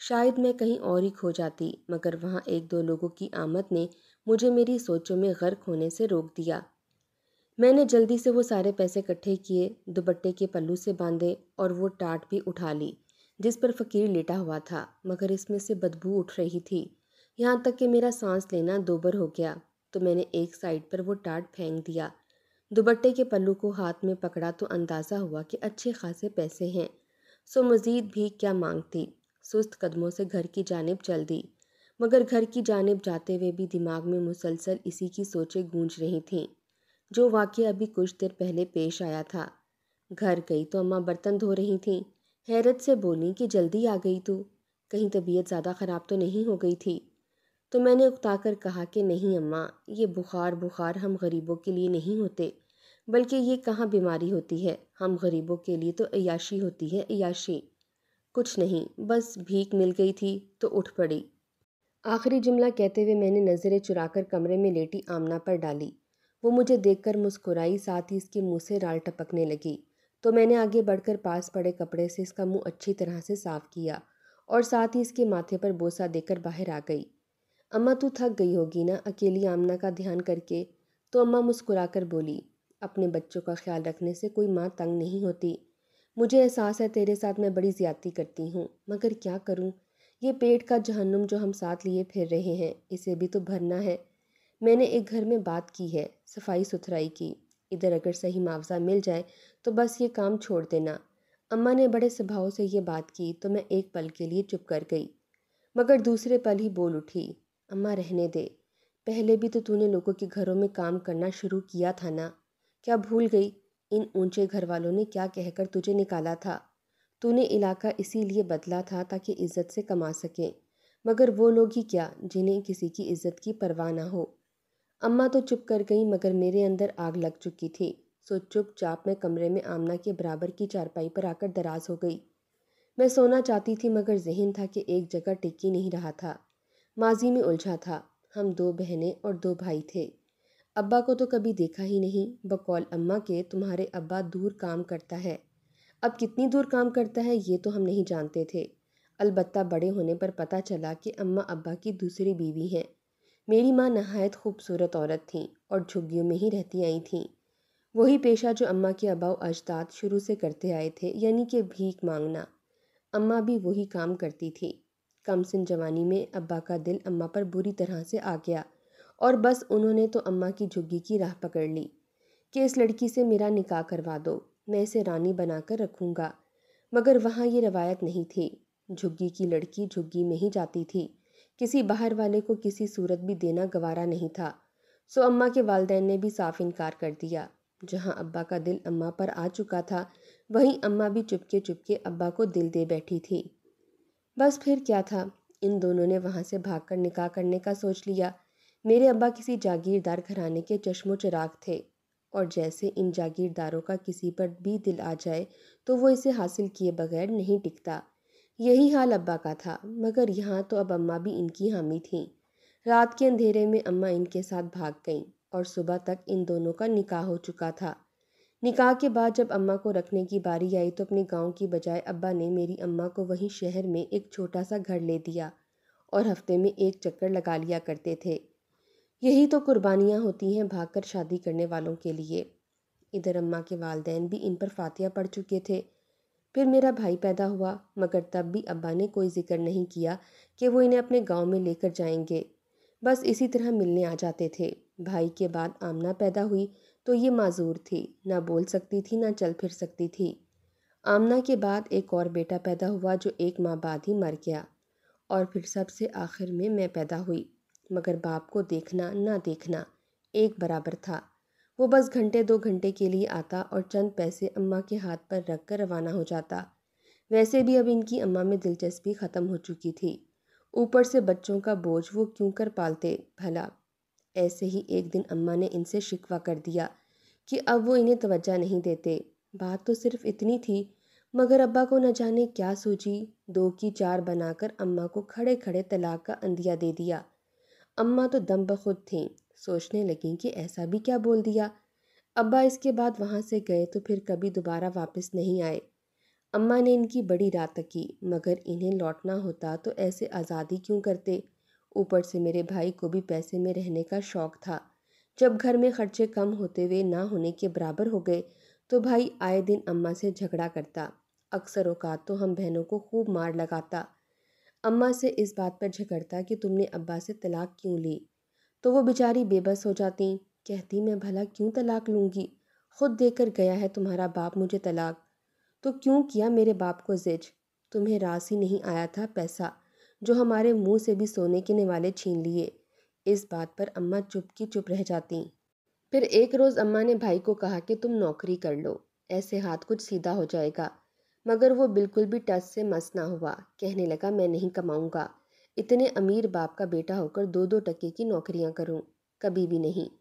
شاید میں کہیں اور ہی کھو جاتی، مگر وہاں ایک دو لوگوں کی آمد نے مجھے میری سوچوں میں غرق ہونے سے روک دیا۔ میں نے جلدی سے وہ سارے پیسے اکٹھے کیے، دوپٹے کے پلو سے باندھے اور وہ ٹاٹ بھی اٹھا لی جس پر فقیر لیٹا ہوا تھا، مگر اس میں سے بدبو اٹھ رہی تھی، یہاں تک کہ میرا سانس لینا دوبر ہو گیا۔ تو میں نے ایک سائیڈ پر وہ ٹاٹ پھینک دیا، دوپٹے کے پلو کو ہاتھ میں پکڑا تو اندازہ ہوا کہ اچھے خاصے پیسے ہیں، سو مزید بھی کیا مانگتی۔ سست قدموں سے گھر کی جانب چل دی، مگر گھر کی جانب جاتے ہوئے بھی دماغ میں مسلسل اسی کی سوچیں گونج رہی تھیں جو واقعہ ابھی کچھ دیر پہلے پیش آیا تھا۔ گھر گئی تو اماں برتن دھو رہی تھیں، حیرت سے بولی کہ جلدی آ گئی تو، کہیں طبیعت زیادہ خراب تو نہیں ہو گئی تھی؟ تو میں نے اکتا کر کہا کہ نہیں اماں، یہ بخار ہم غریبوں کے لیے نہیں ہوتے، بلکہ یہ کہاں بیماری ہوتی ہے، ہم غریبوں کے لیے تو عیاشی ہوتی ہے، عیاشی۔ کچھ نہیں، بس بھیک مل گئی تھی تو اٹھ پڑی۔ آخری جملہ کہتے ہوئے میں نے نظریں چرا کر کمرے میں لیٹی آمنہ پر ڈالی۔ وہ مجھے دیکھ کر مسکرائی، ساتھ ہی اس کے منہ سے رال ٹپکنے لگی، تو میں نے آگے بڑھ کر پاس پڑے کپڑے سے اس کا منہ اچھی طرح سے صاف کیا اور ساتھ ہی اس کے ماتھے پر بوسہ دے کر باہر آ گئی۔ اماں تو تھک گئی ہوگی نا اکیلی آمنہ کا دھیان کر کے؟ تو اماں مسکرا کر بولی، اپنے بچوں کا خیال رکھنے سے کوئی ماں تنگ نہیں ہوتی۔ مجھے احساس ہے تیرے ساتھ میں بڑی زیادتی کرتی ہوں، مگر کیا کروں، یہ پیٹ کا جہنم جو ہم ساتھ لیے پھر رہے ہیں، اسے بھی تو بھرنا ہے۔ میں نے ایک گھر میں بات کی ہے، صفائی ستھرائی کی، ادھر اگر صحیح معاوضہ مل جائے تو بس یہ کام چھوڑ دینا۔ اماں نے بڑے سبھاؤ سے یہ بات کی تو میں ایک پل کے لیے چپ کر گئی، مگر دوسرے پل ہی بول اٹھی، اماں رہنے دے، پہلے بھی تو نے لوگوں کے گھروں میں کام کرنا شروع کیا تھا نا، کیا بھول گئی ان اونچے گھر والوں نے کیا کہہ کر تجھے نکالا تھا؟ نے علاقہ اسی لیے بدلا تھا تاکہ عزت سے کما سکیں، مگر وہ لوگ ہی کیا جنہیں کسی کی عزت کی پرواہ نہ ہو۔ اماں تو چپ کر گئیں، مگر میرے اندر آگ لگ چکی تھی، سو چپ چاپ میں کمرے میں آمنہ کے برابر کی چارپائی پر آ کر دراز ہو گئی۔ میں سونا چاہتی تھی مگر ذہن تھا کہ ایک جگہ ٹک ہی نہیں رہا تھا، ماضی میں الجھا تھا۔ ہم دو بہنیں اور دو بھائی تھے، ابا کو تو کبھی دیکھا ہی نہیں، بقول اماں کے تمہارے ابا دور کام کرتا ہے۔ اب کتنی دور کام کرتا ہے یہ تو ہم نہیں جانتے تھے، البتہ بڑے ہونے پر پتہ چلا کہ اماں ابا کی دوسری بیوی ہیں۔ میری ماں نہایت خوبصورت عورت تھیں اور جھگیوں میں ہی رہتی آئی تھیں، وہی پیشہ جو اماں کے آباء و اجداد شروع سے کرتے آئے تھے، یعنی کہ بھیک مانگنا۔ اماں بھی وہی کام کرتی تھی۔ کم سن جوانی میں ابا کا دل اماں پر بری طرح سے آ گیا اور بس انہوں نے تو اماں کی جھگی کی راہ پکڑ لی کہ اس لڑکی سے میرا نکاح کروا دو، میں اسے رانی بنا کر رکھوں گا، مگر وہاں یہ روایت نہیں تھی، جھگی کی لڑکی جھگی میں ہی جاتی تھی، کسی باہر والے کو کسی صورت بھی دینا گوارا نہیں تھا۔ سو اماں کے والدین نے بھی صاف انکار کر دیا۔ جہاں ابا کا دل اماں پر آ چکا تھا، وہیں اماں بھی چپکے ابا کو دل دے بیٹھی تھی۔ بس پھر کیا تھا، ان دونوں نے وہاں سے بھاگ کر نکاح کرنے کا سوچ لیا۔ میرے ابا کسی جاگیردار گھرانے کے چشم و چراغ تھے، اور جیسے ان جاگیرداروں کا کسی پر بھی دل آ جائے تو وہ اسے حاصل کیے بغیر نہیں ٹکتا۔ یہی حال ابا کا تھا، مگر یہاں تو اب اماں بھی ان کی حامی تھیں۔ رات کے اندھیرے میں اماں ان کے ساتھ بھاگ گئیں اور صبح تک ان دونوں کا نکاح ہو چکا تھا۔ نکاح کے بعد جب اماں کو رکھنے کی باری آئی تو اپنے گاؤں کی بجائے ابا نے میری اماں کو وہیں شہر میں ایک چھوٹا سا گھر لے دیا اور ہفتے میں ایک چکر لگا لیا کرتے تھے۔ یہی تو قربانیاں ہوتی ہیں بھاگ کر شادی کرنے والوں کے لیے۔ ادھر اماں کے والدین بھی ان پر فاتحہ پڑھ چکے تھے۔ پھر میرا بھائی پیدا ہوا، مگر تب بھی ابا نے کوئی ذکر نہیں کیا کہ وہ انہیں اپنے گاؤں میں لے کر جائیں گے، بس اسی طرح ملنے آ جاتے تھے۔ بھائی کے بعد آمنہ پیدا ہوئی تو یہ معذور تھی، نہ بول سکتی تھی نہ چل پھر سکتی تھی۔ آمنہ کے بعد ایک اور بیٹا پیدا ہوا جو ایک ماہ بعد ہی مر گیا، اور پھر سب سے آخر میں پیدا ہوئی، مگر باپ کو دیکھنا نہ دیکھنا ایک برابر تھا۔ وہ بس گھنٹے دو گھنٹے کے لیے آتا اور چند پیسے اماں کے ہاتھ پر رکھ کر روانہ ہو جاتا۔ ویسے بھی اب ان کی اماں میں دلچسپی ختم ہو چکی تھی، اوپر سے بچوں کا بوجھ وہ کیوں کر پالتے بھلا۔ ایسے ہی ایک دن اماں نے ان سے شکوہ کر دیا کہ اب وہ انہیں توجہ نہیں دیتے۔ بات تو صرف اتنی تھی، مگر ابا کو نہ جانے کیا سوجی، دو کی چار بنا کر اماں کو کھڑے کھڑے طلاق کا عندیہ دے دیا۔ اماں تو دم بخود تھیں، سوچنے لگیں کہ ایسا بھی کیا بول دیا۔ ابا اس کے بعد وہاں سے گئے تو پھر کبھی دوبارہ واپس نہیں آئے۔ اماں نے ان کی بڑی رات تکی، مگر انہیں لوٹنا ہوتا تو ایسے آزادی کیوں کرتے؟ اوپر سے میرے بھائی کو بھی پیسے میں رہنے کا شوق تھا۔ جب گھر میں خرچے کم ہوتے ہوئے نہ ہونے کے برابر ہو گئے تو بھائی آئے دن اماں سے جھگڑا کرتا، اکثر اوقات تو ہم بہنوں کو خوب مار لگاتا۔ اماں سے اس بات پر جھگڑتا کہ تم نے ابا سے طلاق کیوں لی، تو وہ بیچاری بے بس ہو جاتی، کہتی میں بھلا کیوں طلاق لوں گی، خود دے کر گیا ہے تمہارا باپ مجھے طلاق، تو کیوں کیا میرے باپ کو زج، تمہیں راس ہی نہیں آیا تھا پیسہ جو ہمارے منہ سے بھی سونے کے نوالے چھین لیے۔ اس بات پر اماں چپ کی چپ رہ جاتی۔ پھر ایک روز اماں نے بھائی کو کہا کہ تم نوکری کر لو، ایسے ہاتھ کچھ سیدھا ہو جائے گا، مگر وہ بالکل بھی ٹس سے مس نہ ہوا، کہنے لگا میں نہیں کماؤں گا، اتنے امیر باپ کا بیٹا ہو کر 2 2 ٹکے کی نوکریاں کروں، کبھی بھی نہیں۔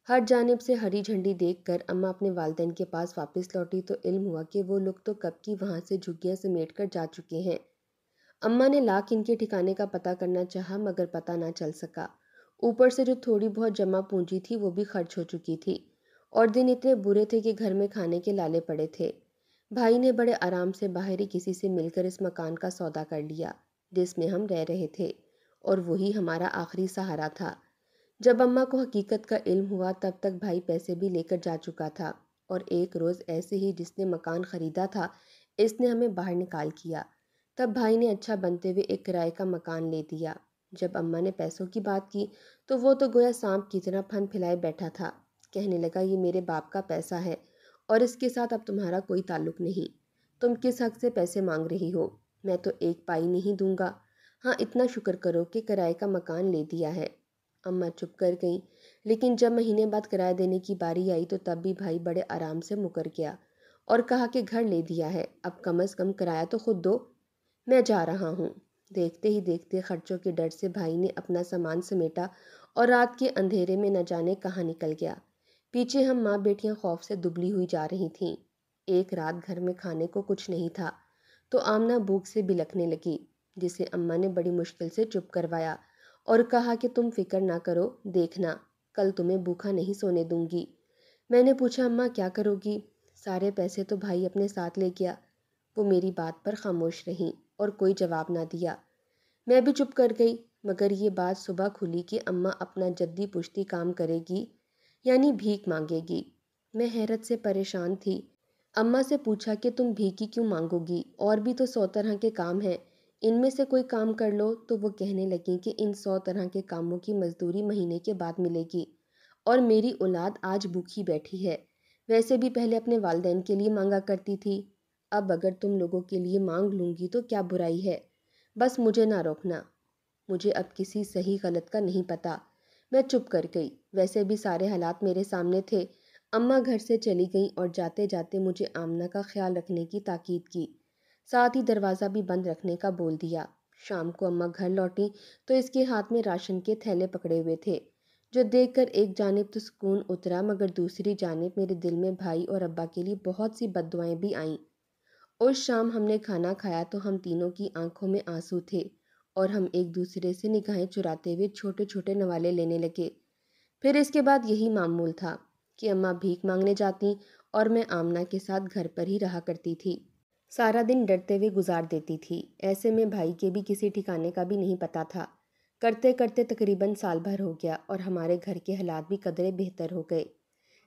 ہر جانب سے ہری جھنڈی دیکھ کر اماں اپنے والدین کے پاس واپس لوٹی تو علم ہوا کہ وہ لوگ تو کب کی وہاں سے جھگیاں سمیٹ کر جا چکے ہیں۔ اماں نے لاکھ ان کے ٹھکانے کا پتہ کرنا چاہا مگر پتہ نہ چل سکا، اوپر سے جو تھوڑی بہت جمع پونجی تھی وہ بھی خرچ ہو چکی تھی، اور دن اتنے برے تھے کہ گھر میں کھانے کے لالے پڑے تھے۔ بھائی نے بڑے آرام سے باہر ہی کسی سے مل کر اس مکان کا سودا کر لیا جس میں ہم رہ رہے تھے، اور وہی ہمارا آخری سہارا تھا۔ جب اماں کو حقیقت کا علم ہوا تب تک بھائی پیسے بھی لے کر جا چکا تھا، اور ایک روز ایسے ہی جس نے مکان خریدا تھا اس نے ہمیں باہر نکال کیا، تب بھائی نے اچھا بنتے ہوئے ایک کرائے کا مکان لے دیا۔ جب اماں نے پیسوں کی بات کی تو وہ تو گویا سانپ کی طرح پھن پھیلائے بیٹھا تھا، کہنے لگا یہ میرے باپ کا پیسہ ہے اور اس کے ساتھ اب تمہارا کوئی تعلق نہیں، تم کس حق سے پیسے مانگ رہی ہو، میں تو ایک پائی نہیں دوں گا، ہاں اتنا شکر کرو کہ کرائے کا مکان لے دیا ہے۔ اماں چپ کر گئیں، لیکن جب مہینے بعد کرایہ دینے کی باری آئی تو تب بھی بھائی بڑے آرام سے مکر گیا اور کہا کہ گھر لے دیا ہے، اب کم از کم کرایہ تو خود دو، میں جا رہا ہوں۔ دیکھتے ہی دیکھتے خرچوں کے ڈر سے بھائی نے اپنا سامان سمیٹا اور رات کے اندھیرے میں نہ جانے کہاں نکل گیا۔ پیچھے ہم ماں بیٹیاں خوف سے دبلی ہوئی جا رہی تھیں۔ ایک رات گھر میں کھانے کو کچھ نہیں تھا تو آمنہ بھوک سے بلکنے لگی، جسے اماں نے بڑی مشکل سے چپ کروایا اور کہا کہ تم فکر نہ کرو، دیکھنا کل تمہیں بھوکا نہیں سونے دوں گی۔ میں نے پوچھا اماں کیا کرو گی؟ سارے پیسے تو بھائی اپنے ساتھ لے گیا۔ وہ میری بات پر خاموش رہیں اور کوئی جواب نہ دیا۔ میں بھی چپ کر گئی، مگر یہ بات صبح کھلی کہ اماں اپنا جدی پشتی کام کرے گی، یعنی بھیک مانگے گی۔ میں حیرت سے پریشان تھی۔ اماں سے پوچھا کہ تم بھیک ہی کیوں مانگو گی، اور بھی تو 100 طرح کے کام ہیں، ان میں سے کوئی کام کر لو، تو وہ کہنے لگیں کہ ان 100 طرح کے کاموں کی مزدوری مہینے کے بعد ملے گی، اور میری اولاد آج بھوکی بیٹھی ہے، ویسے بھی پہلے اپنے والدین کے لیے مانگا کرتی تھی، اب اگر تم لوگوں کے لیے مانگ لوں گی تو کیا برائی ہے، بس مجھے نہ روکنا، مجھے اب کسی صحیح غلط کا نہیں پتہ۔ میں چپ کر گئی، ویسے بھی سارے حالات میرے سامنے تھے۔ اماں گھر سے چلی گئیں اور جاتے جاتے مجھے آمنہ کا خیال رکھنے کی تاکید کی، ساتھ ہی دروازہ بھی بند رکھنے کا بول دیا۔ شام کو اماں گھر لوٹیں تو اس کے ہاتھ میں راشن کے تھیلے پکڑے ہوئے تھے، جو دیکھ کر ایک جانب تو سکون اترا مگر دوسری جانب میرے دل میں بھائی اور ابا کے لیے بہت سی بد دعائیں بھی آئیں۔ اس شام ہم نے کھانا کھایا تو ہم تینوں کی آنکھوں میں آنسو تھے، اور ہم ایک دوسرے سے نگاہیں چراتے ہوئے چھوٹے چھوٹے نوالے لینے لگے۔ پھر اس کے بعد یہی معمول تھا کہ اماں بھیک مانگنے جاتی اور میں آمنہ کے ساتھ گھر پر ہی رہا کرتی تھی۔ سارا دن ڈرتے ہوئے گزار دیتی تھی، ایسے میں بھائی کے بھی کسی ٹھکانے کا بھی نہیں پتہ تھا۔ کرتے کرتے تقریباً سال بھر ہو گیا اور ہمارے گھر کے حالات بھی قدرے بہتر ہو گئے۔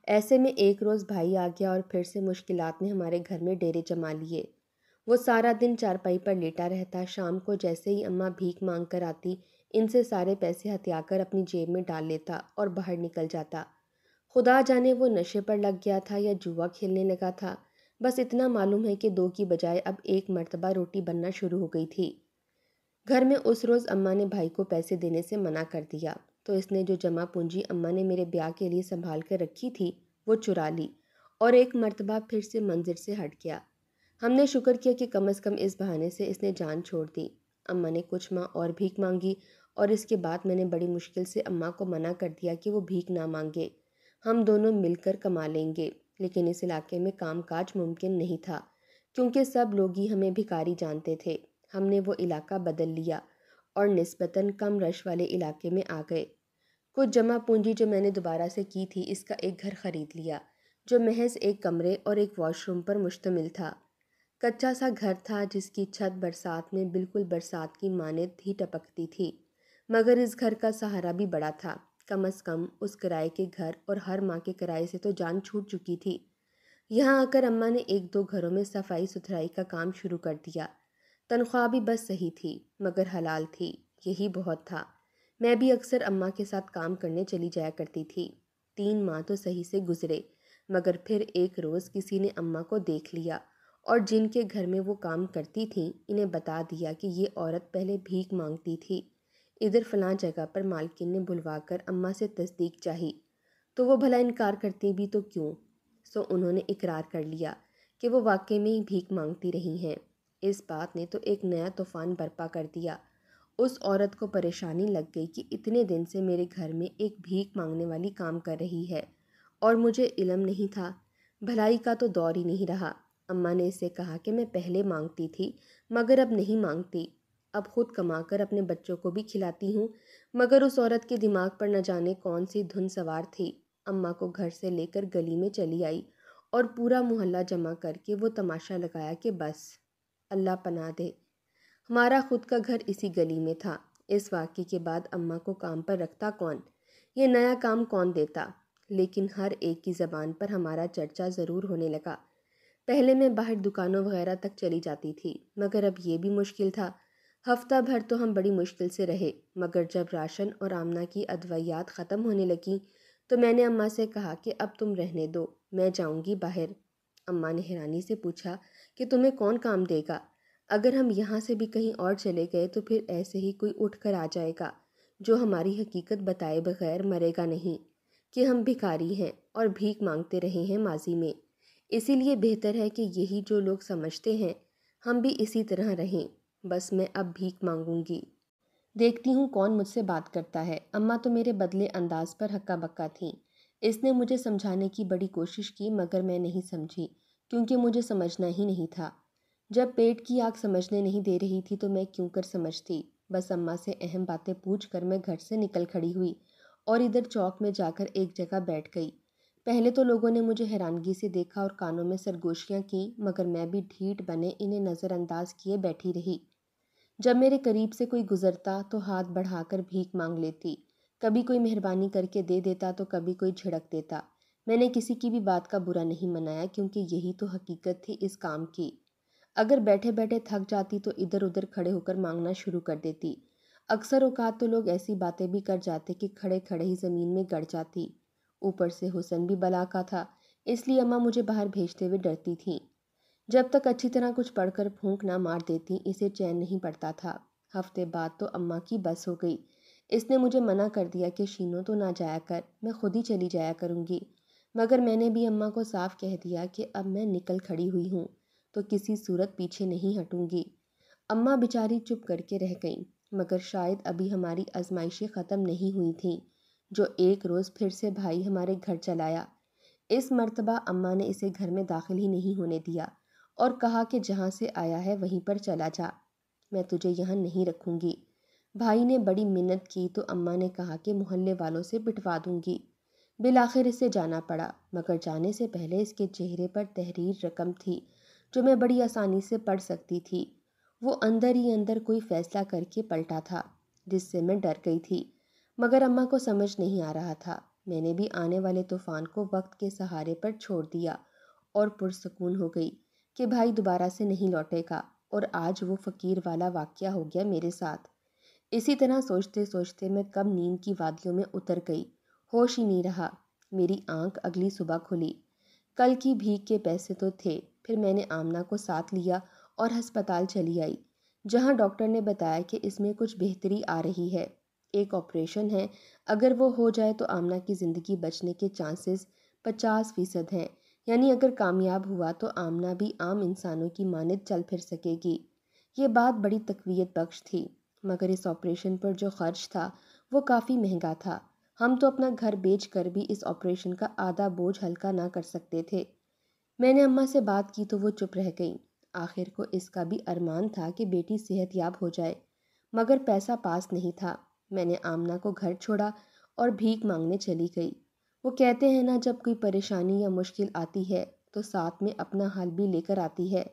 ایسے میں ایک روز بھائی آ گیا اور پھر سے مشکلات نے ہمارے گھر میں ڈیرے جما لیے۔ وہ سارا دن چارپائی پر لیٹا رہتا، شام کو جیسے ہی اماں بھیک مانگ کر آتی ان سے سارے پیسے ہتھیا کر اپنی جیب میں ڈال لیتا اور باہر نکل جاتا۔ خدا جانے وہ نشے پر لگ گیا تھا یا جوا کھیلنے لگا تھا، بس اتنا معلوم ہے کہ 2 کی بجائے اب 1 مرتبہ روٹی بننا شروع ہو گئی تھی۔ گھر میں اس روز اماں نے بھائی کو پیسے دینے سے منع کر دیا، تو اس نے جو جمع پونجی اماں نے میرے بیاہ کے لیے سنبھال کر رکھی تھی وہ چرا لی، اور ایک مرتبہ پھر سے منظر سے ہٹ گیا۔ ہم نے شکر کیا کہ کم از کم اس بہانے سے اس نے جان چھوڑ دی۔ اماں نے کچھ ماہ اور بھیک مانگی، اور اس کے بعد میں نے بڑی مشکل سے اماں کو منع کر دیا کہ وہ بھیک نہ مانگے، ہم دونوں مل کر کما لیں گے، لیکن اس علاقے میں کام کاج ممکن نہیں تھا، کیونکہ سب لوگ ہی ہمیں بھکاری جانتے تھے۔ ہم نے وہ علاقہ بدل لیا اور نسبتاً کم رش والے علاقے میں آ گئے۔ کچھ جمع پونجی جو میں نے دوبارہ سے کی تھی اس کا ایک گھر خرید لیا، جو محض 1 کمرے اور 1 واش روم پر مشتمل تھا۔ کچا سا گھر تھا جس کی چھت برسات میں بالکل برسات کی مانند ہی ٹپکتی تھی، مگر اس گھر کا سہارا بھی بڑا تھا۔ کم از کم اس کرائے کے گھر اور ہر ماہ کے کرائے سے تو جان چھوٹ چکی تھی۔ یہاں آ کر اماں نے ایک دو گھروں میں صفائی ستھرائی کا کام شروع کر دیا۔ تنخواہ بھی بس صحیح تھی، مگر حلال تھی، یہی بہت تھا۔ میں بھی اکثر اماں کے ساتھ کام کرنے چلی جایا کرتی تھی۔ 3 ماہ تو صحیح سے گزرے، مگر پھر ایک روز کسی نے اماں کو دیکھ لیا اور جن کے گھر میں وہ کام کرتی تھیں انہیں بتا دیا کہ یہ عورت پہلے بھیک مانگتی تھی، ادھر فلاں جگہ پر مالکن نے بلوا کر اماں سے تصدیق چاہی، تو وہ بھلا انکار کرتی بھی تو کیوں؟ سو انہوں نے اقرار کر لیا کہ وہ واقعی میں ہی بھیک مانگتی رہی ہیں۔ اس بات نے تو ایک نیا طوفان برپا کر دیا۔ اس عورت کو پریشانی لگ گئی کہ اتنے دن سے میرے گھر میں ایک بھیک مانگنے والی کام کر رہی ہے اور مجھے علم نہیں تھا۔ بھلائی کا تو دور ہی نہیں رہا۔ اماں نے اسے کہا کہ میں پہلے مانگتی تھی مگر اب نہیں مانگتی، اب خود کما کر اپنے بچوں کو بھی کھلاتی ہوں۔ مگر اس عورت کے دماغ پر نہ جانے کون سی دھن سوار تھی، اماں کو گھر سے لے کر گلی میں چلی آئی اور پورا محلہ جمع کر کے وہ تماشا لگایا کہ بس اللہ پناہ دے، ہمارا خود کا گھر اسی گلی میں تھا۔ اس واقعے کے بعد اماں کو کام پر رکھتا کون؟ یہ نیا کام کون دیتا؟ لیکن ہر ایک کی زبان پر ہمارا چرچا ضرور ہونے لگا۔ پہلے میں باہر دکانوں وغیرہ تک چلی جاتی تھی، مگر اب یہ بھی مشکل تھا۔ ہفتہ بھر تو ہم بڑی مشکل سے رہے، مگر جب راشن اور آمنہ کی ادویات ختم ہونے لگیں تو میں نے اماں سے کہا کہ اب تم رہنے دو، میں جاؤں گی باہر۔ اماں نے حیرانی سے پوچھا کہ تمہیں کون کام دے گا؟ اگر ہم یہاں سے بھی کہیں اور چلے گئے تو پھر ایسے ہی کوئی اٹھ کر آ جائے گا جو ہماری حقیقت بتائے بغیر مرے گا نہیں کہ ہم بھکاری ہیں اور بھیک مانگتے رہے ہیں ماضی میں۔ اسی لیے بہتر ہے کہ یہی جو لوگ سمجھتے ہیں ہم بھی اسی طرح رہیں۔ بس میں اب بھیک مانگوں گی، دیکھتی ہوں کون مجھ سے بات کرتا ہے۔ اماں تو میرے بدلے انداز پر ہکا بکا تھیں۔ اس نے مجھے سمجھانے کی بڑی کوشش کی مگر میں نہیں سمجھی، کیونکہ مجھے سمجھنا ہی نہیں تھا۔ جب پیٹ کی آگ سمجھنے نہیں دے رہی تھی تو میں کیوں کر سمجھتی؟ بس اماں سے اہم باتیں پوچھ کر میں گھر سے نکل کھڑی ہوئی اور ادھر چوک میں جا کر ایک جگہ بیٹھ گئی۔ پہلے تو لوگوں نے مجھے حیرانگی سے دیکھا اور کانوں میں سرگوشیاں کیں، مگر میں بھی ڈھیٹ بنے انہیں نظر انداز کیے بیٹھی رہی۔ جب میرے قریب سے کوئی گزرتا تو ہاتھ بڑھا کر بھیک مانگ لیتی، کبھی کوئی مہربانی کر کے دے دیتا تو کبھی کوئی جھڑک دیتا۔ میں نے کسی کی بھی بات کا برا نہیں منایا، کیونکہ یہی تو حقیقت تھی اس کام کی۔ اگر بیٹھے بیٹھے تھک جاتی تو ادھر ادھر کھڑے ہو کر مانگنا شروع کر دیتی۔ اکثر اوقات تو لوگ ایسی باتیں بھی کر جاتے کہ کھڑے کھڑے ہی زمین میں گڑ جاتی۔ اوپر سے حسن بھی بلا کا تھا، اس لیے اماں مجھے باہر بھیجتے ہوئے ڈرتی تھیں۔ جب تک اچھی طرح کچھ پڑھ کر پھونک نہ مار دیتی اسے چین نہیں پڑتا تھا۔ ہفتے بعد تو اماں کی بس ہو گئی، اس نے مجھے منع کر دیا کہ شینو تو نہ جایا کر، میں خود ہی چلی جایا کروں گی۔ مگر میں نے بھی اماں کو صاف کہہ دیا کہ اب میں نکل کھڑی ہوئی ہوں تو کسی صورت پیچھے نہیں ہٹوں گی۔ اماں بیچاری چپ کر کے رہ گئیں، مگر شاید ابھی ہماری آزمائشیں ختم نہیں ہوئی تھیں جو ایک روز پھر سے بھائی ہمارے گھر چلایا۔ اس مرتبہ اماں نے اسے گھر میں داخل ہی نہیں ہونے دیا اور کہا کہ جہاں سے آیا ہے وہیں پر چلا جا، میں تجھے یہاں نہیں رکھوں گی۔ بھائی نے بڑی منت کی تو اماں نے کہا کہ محلے والوں سے بٹوا دوں گی۔ بالآخر اسے جانا پڑا، مگر جانے سے پہلے اس کے چہرے پر تحریر رقم تھی جو میں بڑی آسانی سے پڑھ سکتی تھی۔ وہ اندر ہی اندر کوئی فیصلہ کر کے پلٹا تھا جس سے میں ڈر گئی تھی، مگر اماں کو سمجھ نہیں آ رہا تھا۔ میں نے بھی آنے والے طوفان کو وقت کے سہارے پر چھوڑ دیا اور پرسکون ہو گئی کہ بھائی دوبارہ سے نہیں لوٹے گا، اور آج وہ فقیر والا واقعہ ہو گیا میرے ساتھ۔ اسی طرح سوچتے سوچتے میں کب نیند کی وادیوں میں اتر گئی، ہوش ہی نہیں رہا۔ میری آنکھ اگلی صبح کھلی۔ کل کی بھیک کے پیسے تو تھے، پھر میں نے آمنہ کو ساتھ لیا اور ہسپتال چلی آئی، جہاں ڈاکٹر نے بتایا کہ اس میں کچھ بہتری آ رہی ہے، ایک آپریشن ہے، اگر وہ ہو جائے تو آمنہ کی زندگی بچنے کے چانسز 50% ہیں، یعنی اگر کامیاب ہوا تو آمنہ بھی عام انسانوں کی مانند چل پھر سکے گی۔ یہ بات بڑی تقویت بخش تھی، مگر اس آپریشن پر جو خرچ تھا وہ کافی مہنگا تھا۔ ہم تو اپنا گھر بیچ کر بھی اس آپریشن کا آدھا بوجھ ہلکا نہ کر سکتے تھے۔ میں نے اماں سے بات کی تو وہ چپ رہ گئیں۔ آخر کو اس کا بھی ارمان تھا کہ بیٹی صحت یاب ہو جائے، مگر پیسہ پاس نہیں تھا۔ میں نے آمنہ کو گھر چھوڑا اور بھیک مانگنے چلی گئی۔ وہ کہتے ہیں نا، جب کوئی پریشانی یا مشکل آتی ہے تو ساتھ میں اپنا حل بھی لے کر آتی ہے۔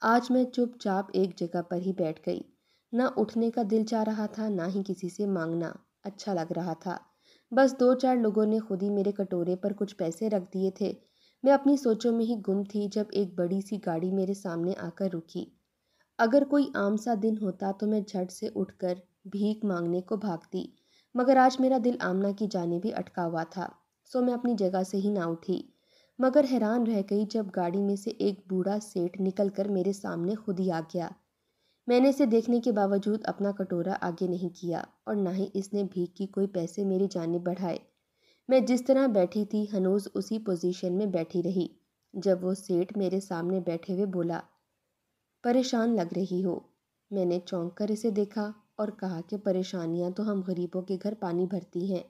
آج میں چپ چاپ ایک جگہ پر ہی بیٹھ گئی۔ نہ اٹھنے کا دل چاہ رہا تھا، نہ ہی کسی سے مانگنا اچھا لگ رہا تھا۔ بس دو چار لوگوں نے خود ہی میرے کٹورے پر کچھ پیسے رکھ دیے تھے۔ میں اپنی سوچوں میں ہی گم تھی جب ایک بڑی سی گاڑی میرے سامنے آ کر رکی۔ اگر کوئی عام سا دن ہوتا تو میں جھٹ سے اٹھ کر بھیک مانگنے کو بھاگتی، مگر آج میرا دل آمنہ کی جانب ہی اٹکا ہوا تھا، سو میں اپنی جگہ سے ہی نہ اٹھی، مگر حیران رہ گئی جب گاڑی میں سے ایک بوڑھا سیٹ نکل کر میرے سامنے خود ہی آ گیا۔ میں نے اسے دیکھنے کے باوجود اپنا کٹورا آگے نہیں کیا اور نہ ہی اس نے بھیک کی کوئی پیسے میری جانب بڑھائے۔ میں جس طرح بیٹھی تھی ہنوز اسی پوزیشن میں بیٹھی رہی جب وہ سیٹ میرے سامنے بیٹھے ہوئے بولا، پریشان لگ رہی ہو۔ میں نے چونک کر اسے دیکھا اور کہا کہ پریشانیاں تو ہم غریبوں کے گھر پانی بھرتی ہیں،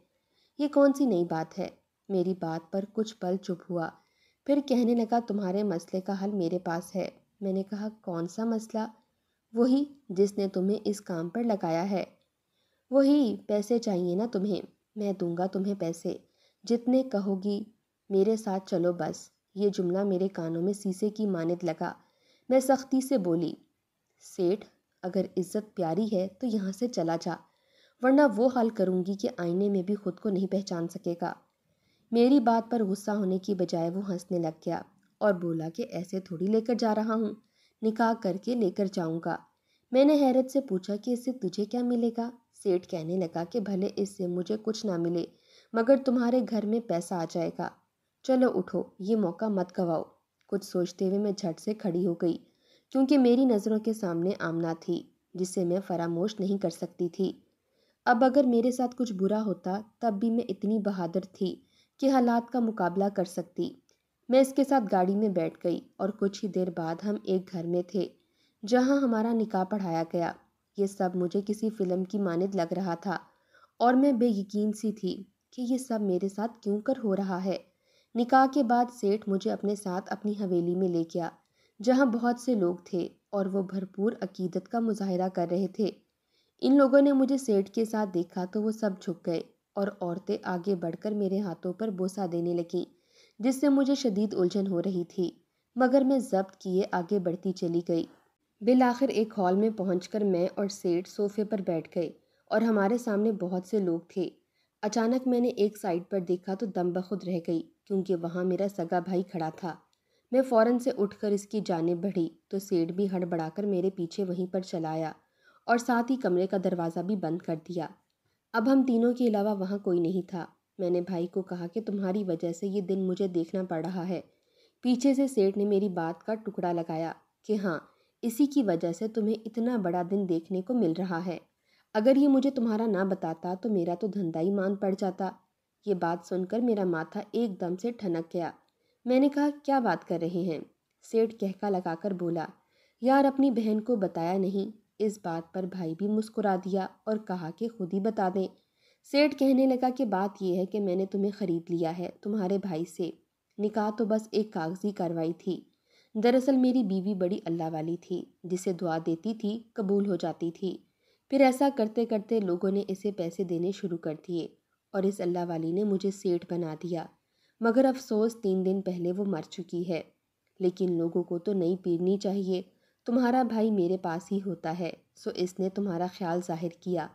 یہ کون سی نئی بات ہے۔ میری بات پر کچھ پل چپ ہوا، پھر کہنے لگا، تمہارے مسئلے کا حل میرے پاس ہے۔ میں نے کہا، کون سا مسئلہ؟ وہی جس نے تمہیں اس کام پر لگایا ہے۔ وہی، پیسے چاہیے نا تمہیں؟ میں دوں گا تمہیں پیسے، جتنے کہو گی، میرے ساتھ چلو بس۔ یہ جملہ میرے کانوں میں سیسے کی مانند لگا۔ میں سختی سے بولی، سیٹھ، اگر عزت پیاری ہے تو یہاں سے چلا جا، ورنہ وہ حال کروں گی کہ آئینے میں بھی خود کو نہیں پہچان سکے گا۔ میری بات پر غصہ ہونے کی بجائے وہ ہنسنے لگ گیا اور بولا کہ ایسے تھوڑی لے کر جا رہا ہوں، نکاح کر کے لے کر جاؤں گا۔ میں نے حیرت سے پوچھا کہ اس سے تجھے کیا ملے گا؟ سیٹھ کہنے لگا کہ بھلے اس سے مجھے کچھ نہ ملے، مگر تمہارے گھر میں پیسہ آ جائے گا۔ چلو اٹھو، یہ موقع مت گواؤ۔ کچھ سوچتے ہوئے میں جھٹ سے کھڑی ہو گئی، کیونکہ میری نظروں کے سامنے آمنہ تھی جسے میں فراموش نہیں کر سکتی تھی۔ اب اگر میرے ساتھ کچھ برا ہوتا تب بھی میں اتنی بہادر تھی کہ حالات کا مقابلہ کر سکتی۔ میں اس کے ساتھ گاڑی میں بیٹھ گئی اور کچھ ہی دیر بعد ہم ایک گھر میں تھے جہاں ہمارا نکاح پڑھایا گیا۔ یہ سب مجھے کسی فلم کی مانند لگ رہا تھا اور میں بے یقین سی تھی کہ یہ سب میرے ساتھ کیوں کر ہو رہا ہے۔ نکاح کے بعد سیٹھ مجھے اپنے ساتھ اپنی حویلی میں لے گیا جہاں بہت سے لوگ تھے اور وہ بھرپور عقیدت کا مظاہرہ کر رہے تھے۔ ان لوگوں نے مجھے سیٹھ کے ساتھ دیکھا تو وہ سب جھک گئے اور عورتیں آگے بڑھ کر میرے ہاتھوں پر بوسہ دینے لگیں، جس سے مجھے شدید الجھن ہو رہی تھی، مگر میں ضبط کیے آگے بڑھتی چلی گئی۔ بالآخر ایک ہال میں پہنچ کر میں اور سیٹھ صوفے پر بیٹھ گئے اور ہمارے سامنے بہت سے لوگ تھے۔ اچانک میں نے ایک سائڈ پر دیکھا تو دم بخود رہ گئی، کیونکہ وہاں میرا سگا بھائی کھڑا تھا۔ میں فوراً سے اٹھ کر اس کی جانب بڑھی تو سیٹھ بھی ہڑبڑا کر میرے پیچھے وہیں پر چلا آیا اور ساتھ ہی کمرے کا دروازہ بھی بند کر دیا۔ اب ہم تینوں کے علاوہ وہاں کوئی نہیں تھا۔ میں نے بھائی کو کہا کہ تمہاری وجہ سے یہ دن مجھے دیکھنا پڑ رہا ہے۔ پیچھے سے سیٹھ نے میری بات کا ٹکڑا لگایا کہ ہاں، اسی کی وجہ سے تمہیں اتنا بڑا دن دیکھنے کو مل رہا ہے۔ اگر یہ مجھے تمہارا نہ بتاتا تو میرا تو دھندا ہی مان پڑ جاتا۔ یہ بات سن کر میرا ماتھا ایک دم سے ٹھنک گیا۔ میں نے کہا، کیا بات کر رہے ہیں؟ سیٹھ کہکا لگا کر بولا، یار اپنی بہن کو بتایا نہیں۔ اس بات پر بھائی بھی مسکرا دیا اور کہا کہ خود ہی بتا دیں۔ سیٹھ کہنے لگا کہ بات یہ ہے کہ میں نے تمہیں خرید لیا ہے تمہارے بھائی سے۔ نکاح تو بس ایک کاغذی کارروائی تھی۔ دراصل میری بیوی بڑی اللہ والی تھی، جسے دعا دیتی تھی قبول ہو جاتی تھی۔ پھر ایسا کرتے کرتے لوگوں نے اسے پیسے دینے شروع کر دیے اور اس اللہ والی نے مجھے سیٹھ بنا دیا، مگر افسوس 3 دن پہلے وہ مر چکی ہے۔ لیکن لوگوں کو تو نئی پیرنی چاہیے، تمہارا بھائی میرے پاس ہی ہوتا ہے، سو اس نے تمہارا خیال ظاہر کیا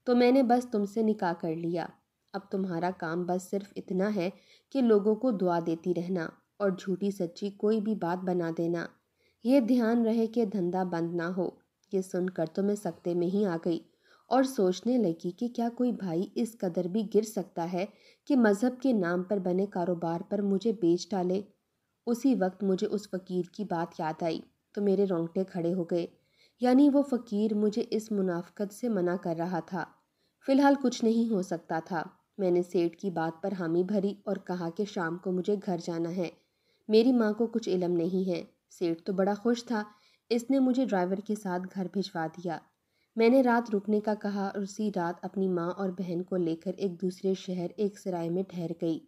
تو میں نے بس تم سے نکاح کر لیا۔ اب تمہارا کام بس صرف اتنا ہے کہ لوگوں کو دعا دیتی رہنا اور جھوٹی سچی کوئی بھی بات بنا دینا۔ یہ دھیان رہے کہ دھندا بند نہ ہو۔ یہ سن کر تو میں سکتے میں ہی آ گئی اور سوچنے لگی کہ کیا کوئی بھائی اس قدر بھی گر سکتا ہے کہ مذہب کے نام پر بنے کاروبار پر مجھے بیچ ڈالے۔ اسی وقت مجھے اس فقیر کی بات یاد آئی تو میرے رونگٹے کھڑے ہو گئے، یعنی وہ فقیر مجھے اس منافقت سے منع کر رہا تھا۔ فی الحال کچھ نہیں ہو سکتا تھا۔ میں نے سیٹھ کی بات پر حامی بھری اور کہا کہ شام کو مجھے گھر جانا ہے، میری ماں کو کچھ علم نہیں ہے۔ سیٹھ تو بڑا خوش تھا، اس نے مجھے ڈرائیور کے ساتھ گھر بھجوا دیا۔ میں نے رات رکنے کا کہا اور اسی رات اپنی ماں اور بہن کو لے کر ایک دوسرے شہر ایک سرائے میں ٹھہر گئی،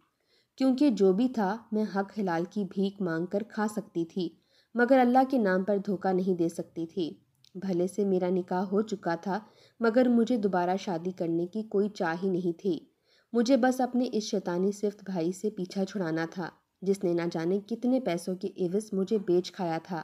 کیونکہ جو بھی تھا میں حق حلال کی بھیک مانگ کر کھا سکتی تھی، مگر اللہ کے نام پر دھوکہ نہیں دے سکتی تھی۔ بھلے سے میرا نکاح ہو چکا تھا، مگر مجھے دوبارہ شادی کرنے کی کوئی چاہ ہی نہیں تھی۔ مجھے بس اپنے اس شیطانی صفت بھائی سے پیچھا چھڑانا تھا، جس نے نہ جانے کتنے پیسوں کے عوض مجھے بیچ کھایا تھا۔